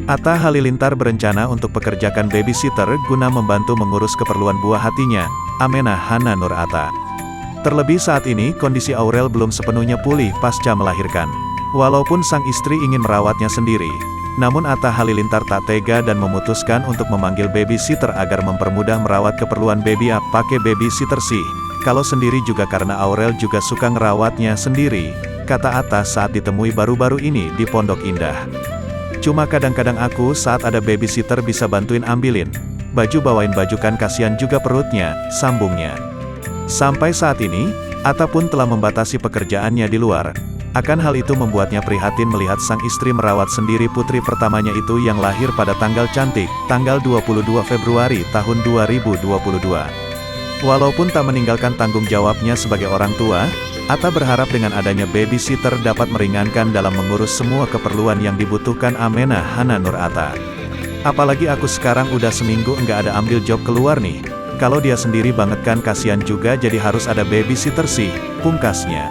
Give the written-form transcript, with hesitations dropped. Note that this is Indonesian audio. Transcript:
Atta Halilintar berencana untuk pekerjakan babysitter guna membantu mengurus keperluan buah hatinya, Amenah Hana Nur Atta. Terlebih saat ini kondisi Aurel belum sepenuhnya pulih pasca melahirkan. Walaupun sang istri ingin merawatnya sendiri, namun Atta Halilintar tak tega dan memutuskan untuk memanggil babysitter agar mempermudah merawat keperluan baby. Pakai babysitter sih, kalau sendiri juga karena Aurel juga suka ngerawatnya sendiri, kata Atta saat ditemui baru-baru ini di Pondok Indah. Cuma kadang-kadang aku saat ada babysitter bisa bantuin ambilin baju, bawain baju, kan kasihan juga perutnya, sambungnya. Sampai saat ini, Atta pun telah membatasi pekerjaannya di luar. Akan hal itu membuatnya prihatin melihat sang istri merawat sendiri putri pertamanya itu yang lahir pada tanggal cantik, tanggal 22 Februari tahun 2022. Walaupun tak meninggalkan tanggung jawabnya sebagai orang tua, Atta berharap dengan adanya babysitter dapat meringankan dalam mengurus semua keperluan yang dibutuhkan Amenah Hana Nur Atta. Apalagi aku sekarang udah seminggu enggak ada ambil job keluar nih. Kalau dia sendiri banget kan kasihan juga, jadi harus ada babysitter sih, pungkasnya.